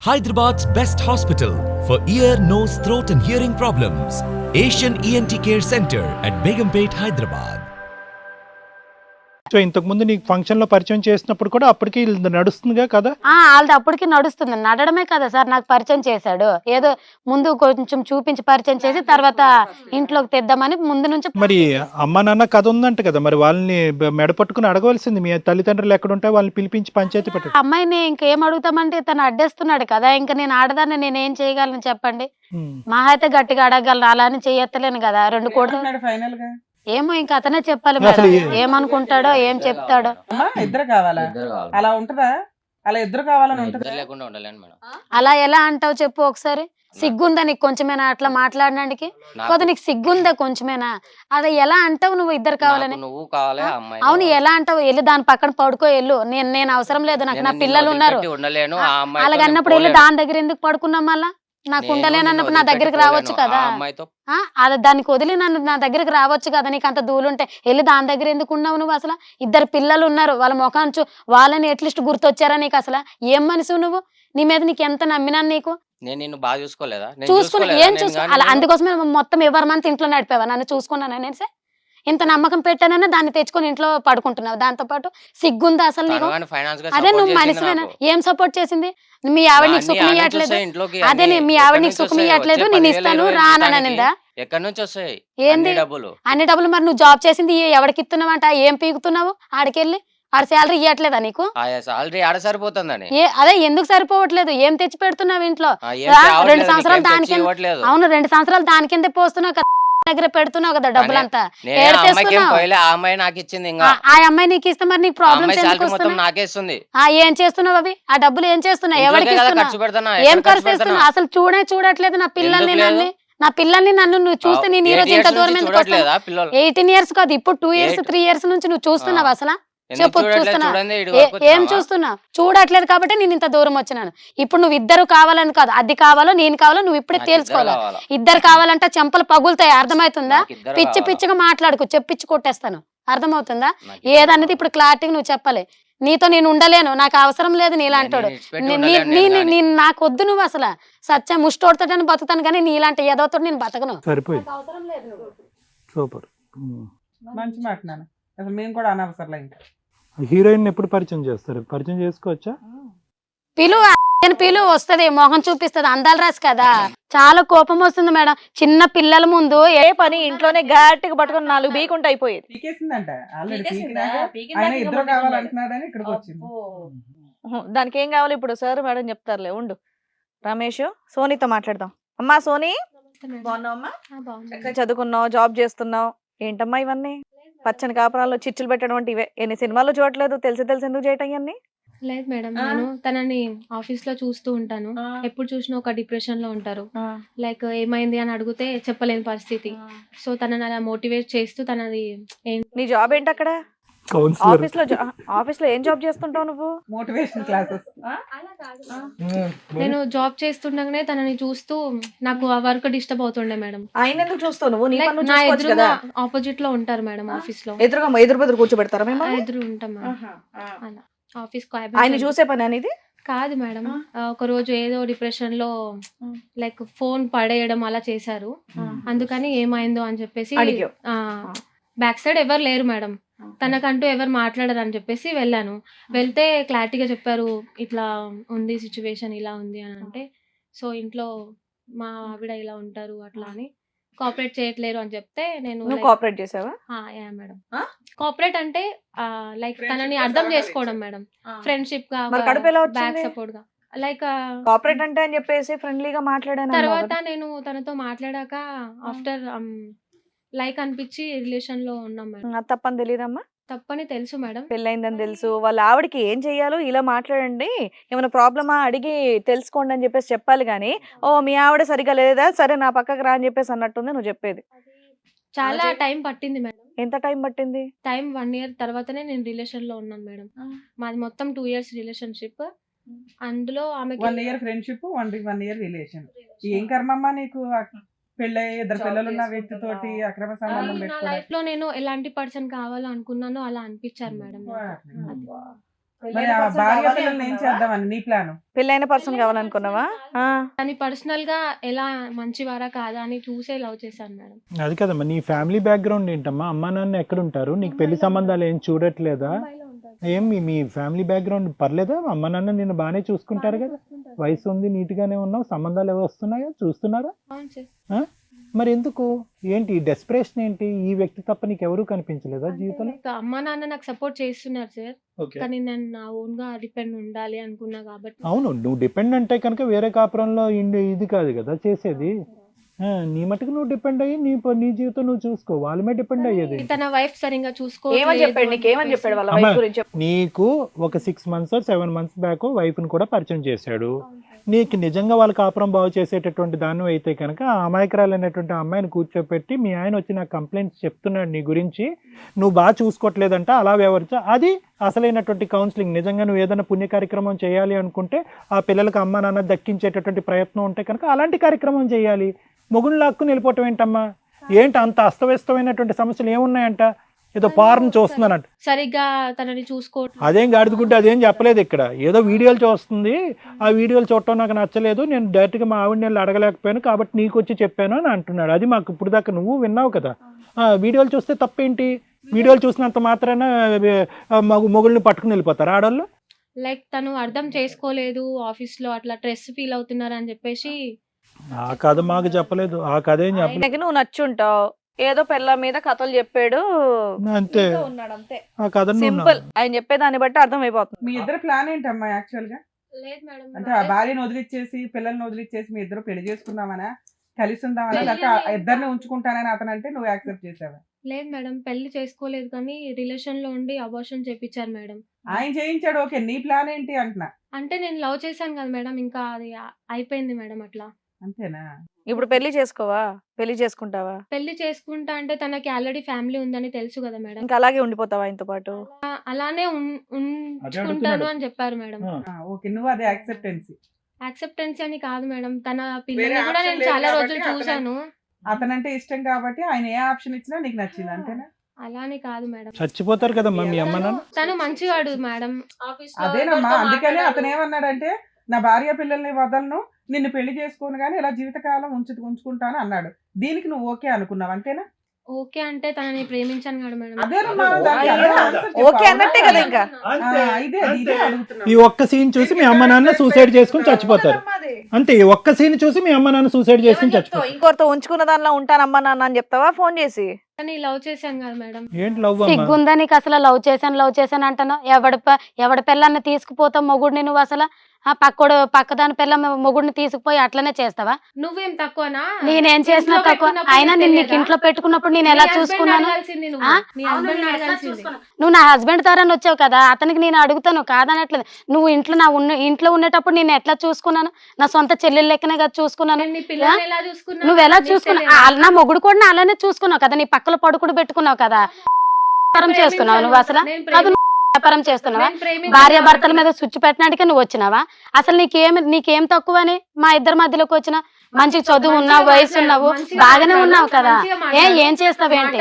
Hyderabad's best hospital for ear, nose, throat and hearing problems. Asian ENT Care Center at Begumpet, Hyderabad. So ఇంతకు ముందు నీకు function లో పరిచయం చేసినప్పుడు కూడా అప్పటికి నడుస్తుందిగా కదా? వాళ్ళది అప్పటికి నడుస్తుంది. నడడమే కదా సార్ నాకు పరిచయం చేశాడు. ఏదో ముందు కొంచెం చూపించి పరిచయం చేసి తర్వాత ఇంట్లోకి తెద్దామని ముందు నుంచి. మరి అమ్మ నాన్న కథ ఉందంట కదా, మరి వాళ్ళని మెడ పట్టుకుని అడగవలసింది. మీ తల్లిదండ్రులు ఎక్కడుంటే వాళ్ళని పిలిపించి పంచాయతీ పెట్టండి. అమ్మాయిని ఇంకేం అడుగుతామంటే తను అడ్డేస్తున్నాడు కదా. ఇంకా నేను ఆడదాన్ని నేనేం చేయగలను చెప్పండి? మా అయితే గట్టిగా అడగలను, అలా అని చేయత్తలేను కదా. 2 కోట్లు ఫైనల్ గా ఏమో ఇంకా అతనే చెప్పాలి మేడం. ఏమనుకుంటాడో ఏం చెప్తాడో. ఇద్దరు కావాలా? అలా ఉంటదా? అలా ఇద్దరు కావాలని ఉంటదా? అలా ఎలా అంటావు చెప్పు ఒకసారి. సిగ్గుందా నీకు కొంచెమేనా అట్లా మాట్లాడడానికి? కొద్ది నీకు సిగ్గుందా కొంచెమేనా? అది ఎలా అంటావు నువ్వు ఇద్దరు కావాలని? అవును ఎలా అంటావు? వెళ్ళి దాని పక్కన పడుకో వెళ్ళు. నేను అవసరం లేదు, నాకు నా పిల్లలు ఉన్నారు. అలాగన్నప్పుడు వెళ్ళి దాని దగ్గర ఎందుకు పడుకున్నాం? మళ్ళా నాకు ఉండలేనన్నప్పుడు నా దగ్గరికి రావచ్చు కదా. అది దానికి వదిలి నన్ను నా దగ్గరికి రావచ్చు కదా. నీకు అంత దూలుంటే వెళ్ళి దాని దగ్గర ఎందుకు ఉన్నావు నువ్వు? అసలు 2 పిల్లలు ఉన్నారు, వాళ్ళ ముఖాన్ని వాళ్ళని ఎట్లీస్ట్ గుర్తొచ్చారా నీకు? అసలు ఏం మనిషి నువ్వు? నీ మీద నీకు ఎంత నమ్మినాను నీకు? చూసుకున్నా ఏం చూసుకో అలా. అందుకోసమే మొత్తం ఎవరి మంత్ ఇంట్లో నడిపేవా? నన్ను చూసుకున్నాను నేను ఇంత నమ్మకం పెట్టానని దాన్ని తెచ్చుకొని ఇంట్లో పడుకుంటున్నావు. దాంతో పాటు సిగ్గుందా అసలు నీకు? అదే నువ్వు మనిషివేనా? ఏం సపోర్ట్ చేసింది? మీ ఆవిడ నీకు సుఖం ఇవ్వట్లేదు. అదే మీ ఆవిడ నీకు సుఖం ఇవ్వట్లేదు, నేను ఇస్తాను రాననిందా? ఏంది అన్ని డబ్బులు? మరి నువ్వు జాబ్ చేసింది ఎవరికి ఇస్తున్నావంట? ఏం పీకుతున్నావు ఆడికెళ్ళి? ఆడ శాలరీ ఇవ్వట్లేదా నీకు? అదే ఎందుకు సరిపోవట్లేదు? ఏం తెచ్చి పెడుతున్నావు ఇంట్లో? 2 సంవత్సరాలు దానికి. అవును 2 సంవత్సరాలు దాని కింద పోస్తున్నావు కదా, దగ్గర పెడుతున్నావు కదా డబ్బులంతా. ఆ అమ్మాయి నీకు ఇస్తే మరి నీకు ప్రాబ్లమ్స్ ఏం చేస్తున్నావు? అవి ఆ డబ్బులు ఏం చేస్తున్నావు? ఎవరికి ఇస్తున్నావు? ఏం ఖర్చు చేస్తున్నావు? అసలు చూడట్లేదు నా పిల్లల్ని నన్ను నువ్వు చూస్తే నేను ఈ రోజు ఇంత దూరం ఎందుకు వస్తాను? 18 years కాదు, ఇప్పుడు 2 years 3 years నుంచి నువ్వు చూస్తున్నావు. అసలు చెప్పు చూస్తున్నా ఏం చూస్తున్నావు? చూడట్లేదు కాబట్టి నేను ఇంత దూరం వచ్చినాను. ఇప్పుడు నువ్వు ఇద్దరు కావాలని కాదు, అది కావాలో నేను కావాలో నువ్వు ఇప్పుడే తేల్చుకోవాలి. ఇద్దరు కావాలంటే చెంపలు పగులుతాయి, అర్థమవుతుందా? పిచ్చి పిచ్చిగా మాట్లాడుకో, చెప్పిచ్చి కొట్టేస్తాను, అర్థమవుతుందా? ఏదన్నది ఇప్పుడు క్లారిటీగా నువ్వు చెప్పాలి. నీతో నేను ఉండలేను, నాకు అవసరం లేదు నీలాంటోడు. నాకు వద్దు నువ్వు. అసలు సత్యం ముష్టోడుతాడని బతుకుతాను కానీ నీలాంటి ఏదోతో నేను బతకను. సూపర్, మంచి మాట నాన్న. అసలు మేము కూడా అనవసరం. ఇంకా హీరోయిన్ ఎప్పుడు పరిచయం చేస్తారు? పరిచయం చేసుకోవచ్చా? పిలువ వస్తది, మొహం చూపిస్తుంది, అందాలు రాసి కదా. చాలా కోపం వస్తుంది మేడం. చిన్న పిల్లల ముందు ఏ పని ఇంట్లోనే గట్టిగా పట్టుకుని 4 బీకుంటే అయిపోయేది. దానికి ఏం కావాలి ఇప్పుడు? సార్ మేడం చెప్తారులే, ఉండు. రమేష్ సోనీతో మాట్లాడదాం. అమ్మా సోనీ, బాగున్నావమ్మా? చదువుకున్నావు, జాబ్ చేస్తున్నావు, ఏంటమ్మా ఇవన్నీ? పచ్చని కాపురాల్లో చిచ్చులు పెట్టడం అంటే ఇవే. ఎన్ని సినిమాలు చూడట్లేదు, తెలిసి ఎందుకు చేయటం ఇవన్నీ? లేదు మేడం, నేను తనని ఆఫీస్ లో చూస్తూ ఉంటాను. ఎప్పుడు చూసినా ఒక డిప్రెషన్ లో ఉంటారు. లైక్ ఏమైంది అని అడిగితే చెప్పలేని పరిస్థితి. సో తనని అలా మోటివేట్ చేస్తూ తనది. నీ జాబ్ ఏంటి అక్కడ? ఆఫీస్ లో ఏం జాబ్ చేస్తుంటావు నువ్వు? Motivation classes. నేను జాబ్ చేస్తుండగానే తనని చూస్తూ నాకు ఆ వర్క్ డిస్టర్బ్ అవుతుండే మేడం. ఆయన ఎందుకు చూస్తావు నువ్వు? నా ఎదురుగా ఆపోజిట్ లో ఉంటారు మేడం ఆఫీస్ లో. ఎదురు కూర్చోబెడతారా మేము? ఎదురు ఉంటాం అలా ఆఫీస్. ఆయన చూసే పని అనేది కాదు మేడం. ఒక రోజు ఏదో డిప్రెషన్ లో లైక్ ఫోన్ పడేయడం అలా చేశారు. అందుకని ఏమైందో అని చెప్పేసి బ్యాక్ సైడ్ ఎవరు లేరు మేడం, తనకంటూ ఎవరు మాట్లాడరు అని చెప్పేసి వెళ్ళాను. వెళ్తే క్లారిటీగా చెప్పారు, ఇట్లా ఉంది సిచ్యువేషన్, ఇలా ఉంది అని. అంటే సో ఇంట్లో మా ఆవిడ ఇలా ఉంటారు అట్లా అని కోఆపరేట్ చేయట్లేరు అని చెప్తే నేను కోఆపరేట్ చేసావా? మేడం కోఆపరేట్ అంటే లైక్ తనని అర్థం చేసుకోవడం మేడం, ఫ్రెండ్షిప్ గా, బ్యాక్ సపోర్ట్ గా. లైక్ కోఆపరేట్ అంటే అని చెప్పేసి ఫ్రెండ్లీగా మాట్లాడాను. తర్వాత నేను తనతో మాట్లాడాక ఆఫ్టర్ లైక్ అనిపించి రిలేషన్ లో ఉన్నాం మేడం. తప్పని తెలియదమ్మా? తప్పని తెలుసు మేడం, పెళ్ళైందని తెలుసు. వాళ్ళ ఆవిడకి ఏం చెయ్యాలో ఇలా మాట్లాడండి, ఏమైనా ప్రాబ్లమా అడిగి తెలుసుకోండి అని చెప్పేసి చెప్పాలి గానీ, ఓ మీ ఆవిడ సరిగా లేదా, సరే నా పక్కకు రా అని చెప్పేసి అన్నట్టుంది నువ్వు చెప్పేది. చాలా టైం పట్టింది మేడం. ఎంత టైం పట్టింది? టైం 1 year తర్వాతనే నేను రిలేషన్ లో ఉన్నాను మేడం. మాది మొత్తం 2 years రిలేషన్షిప్. అందులో ఆమె 1 year ఫ్రెండ్షిప్, 1 year రిలేషన్. ఏం కర్మమ్మా నీకు? పెళ్ళై 2 పిల్లలు ఉన్న వ్యక్తితోటి అక్రమ సంబంధం పెట్టుకోవడం. లైఫ్ లో నేను ఎలాంటి పర్సన్ కావాలో అనుకున్నానో అలా అనిపించారు మేడం. మరి ఆ భార్య పిల్లల్ని ఏం చేద్దామని నీ ప్లాన్? పెళ్ళైన పర్సన్ కావాలనుకున్నావా? కానీ పర్సనల్ గా ఎలా మంచివారా కాదా అని చూసే లవ్ చేశాను మేడం. అది కదమ్మా, నీ ఫ్యామిలీ బ్యాక్గ్రౌండ్ ఏంటమ్మా? అమ్మా నాన్న ఎక్కడ ఉంటారు? నీకు పెళ్లి సంబంధాలు ఏం చూడట్లేదా? ఏం మీ ఫ్యామిలీ బ్యాక్గ్రౌండ్ పర్లేదా? అమ్మ నాన్న నిన్ను బాగానే చూసుకుంటారు కదా, వయసు ఉంది, నీట్గానే ఉన్నావు, సంబంధాలు ఏవో వస్తున్నాయా, చూస్తున్నారా? అవును సార్. మరి ఎందుకు, ఏంటి డెస్పరేషన్ ఏంటి? ఈ వ్యక్తి తప్ప నీకు ఎవరు కనిపించలేదా జీవితంలో? అమ్మ నాన్న నాకు సపోర్ట్ చేస్తున్నారు సార్, కానీ నేను నా ఓన్ గా డిపెండ్ ఉండాలి అనుకున్నా కాబట్టి. అవును, నువ్వు డిపెండ్ అంటే కనుక వేరే కాపురంలో ఇది కాదు కదా చేసేది. నీ మటుకు నువ్వు డిపెండ్ అయ్యి నీ జీవితం నువ్వు చూసుకో, వాళ్ళ మీద డిపెండ్ అయ్యేది. తన వైఫ్ సరిగ్గా చూసుకో. ఏమని చెప్పాడు నీకేమని చెప్పాడు వాళ్ళ వైఫ్ గురించి? నీకు ఒక 6 months 7 months బ్యాక్ వైఫ్ ని కూడా పరిచయం చేశాడు. నీకు నిజంగా వాళ్ళ కాపురం బాగు చేసేటటువంటి దాన్ని అయితే కనుక ఆ అమాయకురాలైనటువంటి అమ్మాయిని కూర్చోపెట్టి మీ ఆయన వచ్చి నాకు కంప్లైంట్స్ చెప్తున్నాడు నీ గురించి, నువ్వు బాగా చూసుకోవట్లేదంట, అలా వ్యవహరించా, అది అసలైనటువంటి కౌన్సిలింగ్. నిజంగా నువ్వు ఏదైనా పుణ్య కార్యక్రమం చేయాలి అనుకుంటే, ఆ పిల్లలకు అమ్మ నాన్న దక్కించేటటువంటి ప్రయత్నం ఉంటే కనుక అలాంటి కార్యక్రమం చేయాలి. మొగుడు లాక్కుని వెళ్ళిపోవటం ఏంటమ్మా? ఏంటి అంత అస్తవ్యస్తమైనటువంటి సమస్యలు ఏమున్నాయంట? ఏదో పార్ను చూస్తున్నానంట, సరిగ్గా తనని చూసుకోవట్లేదు. అదేం గాడిదగుడ్డ, అదేం చెప్పలేదు ఇక్కడ. ఏదో వీడియోలు చూస్తుంది, ఆ వీడియోలు చూడటం నాకు నచ్చలేదు, నేను డైరెక్ట్గా మా ఆవిడ నేను అడగలేకపోయాను కాబట్టి నీకు వచ్చి చెప్పాను అని అంటున్నాడు. అది మాకు ఇప్పుడు దాకా నువ్వు విన్నావు కదా. వీడియోలు చూస్తే తప్పేంటి? వీడియోలు చూసినంత మాత్రాన మొగుళ్ళని పట్టుకుని వెళ్ళిపోతారు ఆడవాళ్ళు? లైక్ తను అర్థం చేసుకోలేదు, ఆఫీస్ లో అట్లా స్ట్రెస్ ఫీల్ అవుతున్నారు అని చెప్పేసి. ఆ కథ మాకు చెప్పలేదు, ఆ కథ ఏం చెప్పలేదు. నువ్వు నచ్చుంటావు, ఏదో పిల్ల మీద కథలు చెప్పాడు అంతే, ఉన్నాడు అంతే, ఆ కథ సింపుల్. ఆయన చెప్పేదాన్ని బట్టి అర్థం అయిపోతుంది. మీ ఇద్దరు ప్లాన్ ఏంటమ్మా యాక్చువల్ గా? లేదు మేడం, అంటే ఆ భార్యను వదిలిచ్చేసి పిల్లల్ని వదిలిచ్చేసి మీ ఇద్దరు పెళ్లి చేసుకుందామనా, కలిసి ఉందామనా, లేకపోతే ఇద్దరిని ఉంచుకుంటానని అతను అంటే నువ్వు యాక్సెప్ట్ చేసావా? లేదు మేడం, పెళ్లి చేసుకోలేదు కానీ రిలేషన్ లో ఉండి అబార్షన్ చేపించారు మేడం. ఆయన చేయించాడు, ఓకే. నీ ప్లాన్ ఏంటి అంటున్నా? అంటే నేను లవ్ చేశాను కదా మేడం, ఇంకా అది అయిపోయింది మేడం అట్లా. అంతేనా? ఇప్పుడు పెళ్లి చేసుకోవా? పెళ్లి చేసుకుంటావా? పెళ్లి చేసుకుంటా అంటే తనకి ఆల్రెడీ ఫ్యామిలీ ఉందని తెలుసు కదా మేడం. ఇంకా అలాగే ఉండిపోతావా ఆయనతో పాటు? అలానే ఉంచుకుంటాను అని చెప్పారు మేడం. ఓకే, నువ్వు అదే యాక్సెప్టెన్స్ అని కాదు మేడం, తన పిల్లల్ని కూడా నేను చాలా రోజులు చూసాను. అతనంటే ఇష్టం కాబట్టి ఆయన ఏ ఆప్షన్ ఇచ్చినా నీకు నచ్చింది అంతేనా? అలానే కాదు మేడం, చచ్చిపోతారు కదమ్మా మీ అమ్మ నాన్న. తను మంచివాడు మేడం. అదేనమ్మా, అందుకని అతను ఏమన్నాడంటే నా భార్య పిల్లల్ని వదలను, నిన్ను పెళ్లి చేసుకోను గానీ ఇలా జీవితకాలం ఉంచుకుంటాను అన్నాడు. దీనికి నువ్వు ఓకే అనుకున్నావు అంతేనా? ఓకే అంటే తనని ప్రేమించాను కదా మేడం. ఓకే అన్నట్టే కదా. ఇంకా ఈ ఒక్క సీన్ చూసి మీ అమ్మ నాన్న సూసైడ్ చేసుకుని చచ్చిపోతారు అంతే. ఈ ఒక్క సీన్ చూసి మీ అమ్మ నాన్న సూసైడ్ చేసుకుని చచ్చిపోతారు. ఇంకోరితో ఉంచుకున్న దానిలో ఉంటానమ్మా నాన్న అని చెప్తావా ఫోన్ చేసి? కానీ లవ్ చేశాను కదా మేడం. ఏంటి లవ్? సిగ్గుందా నీకు అసలు? లవ్ చేశాను అంటాను. ఎవడి పిల్లల్ని తీసుకుపోతావు మొగుడిని నువ్వు? అసలు పక్కదాని పిల్ల మొగుడిని తీసుకుపోయి అట్లనే చేస్తావా? నువ్వేం తక్కువనా? నేనేం చేసినా తక్కువ? అయినా నేను నీకు ఇంట్లో పెట్టుకున్నప్పుడు నేను ఎలా చూసుకున్నాను? నువ్వు నా హస్బెండ్ తరని వచ్చావు కదా, అతనికి నేను అడుగుతాను కాదనట్లేదు. నువ్వు ఇంట్లో ఉండేటప్పుడు నేను ఎట్లా చూసుకున్నాను? నా సొంత చెల్లెలు లెక్కనే కదా చూసుకున్నాను. నువ్వు ఎలా చూసుకున్నావు? నా మొగుడు కూడా అలానే చూసుకున్నావు కదా, నీ పక్కలో పడుకుడు పెట్టుకున్నావు కదా. చేస్తున్నావు నువ్వు అసలు? వ్యాపారం చేస్తున్నావా? భార్య భర్తల మీద స్విచ్ పెట్టినాడికే నువ్వు వచ్చినావా? అసలు నీకేం తక్కువ అని మా ఇద్దరి మధ్యలోకి వచ్చిన? మంచి చదువు ఉన్నావు, వయసు ఉన్నావు, బాగానే ఉన్నావు కదా. ఏం చేస్తావేంటి?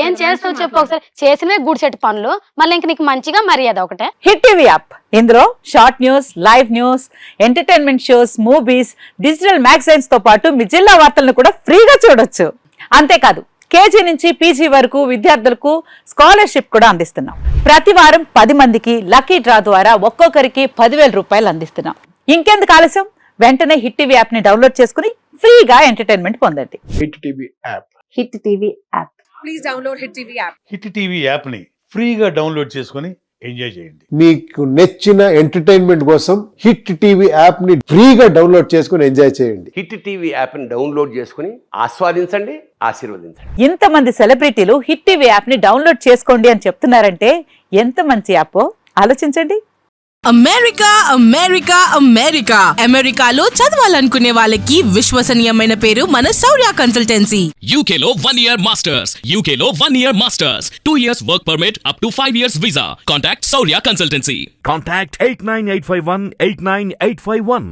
ఏం చేస్తావు చెప్పు ఒకసారి. చేసినవే గుడిసెట్టి పనులు, మళ్ళీ ఇంక నీకు మంచిగా మర్యాద ఒకటే. హిట్ టీవీ యాప్, ఇందులో short news, live news, entertainment shows, movies, digital magazines తో పాటు మీ జిల్లా వార్తలను కూడా ఫ్రీగా చూడొచ్చు. అంతేకాదు కేజీ నుంచి పీజీ వరకు విద్యార్థులకు స్కాలర్షిప్ కూడా అందిస్తున్నాం. ప్రతి వారం 10 మందికి లక్కీ డ్రా ద్వారా ఒక్కొక్కరికి 10,000 రూపాయలు అందిస్తున్నాం. ఇంకెందుకు ఆలస్యం? వెంటనే హిట్ టీవీ యాప్ ని డౌన్లోడ్ చేసుకుని ఫ్రీగా ఎంటర్టైన్మెంట్ పొందండి. Hit TV app. Hit TV app. Please download hit TV app. Hit TV app ని ఫ్రీగా డౌన్లోడ్ చేసుకుని ఎంజాయ్ చేయండి. మీకు నచ్చిన ఎంటర్టైన్మెంట్ కోసం హిట్ టీవీ యాప్ ని ఫ్రీగా డౌన్లోడ్ చేసుకుని ఎంజాయ్ చేయండి. హిట్ టీవీ యాప్ ని డౌన్లోడ్ చేసుకుని ఆస్వాదించండి, ఆశీర్వదించండి. ఇంతమంది సెలబ్రిటీలు హిట్ టీవీ యాప్ ని డౌన్లోడ్ చేసుకోండి అని చెప్తున్నారంటే ఎంత మంచి యాప్ ఆలోచించండి. అమెరికా అమెరికా అమెరికా అమెరికాలో చదవాలనుకునే వాళ్ళకి విశ్వసనీయమైన పేరు మన శౌర్య కన్సల్టెన్సీ. UK లో 1 year masters, UK లో 1 year masters, 2 years work permit up to 5 years visa. Contact Saurya Consultancy. Contact 89851 89851.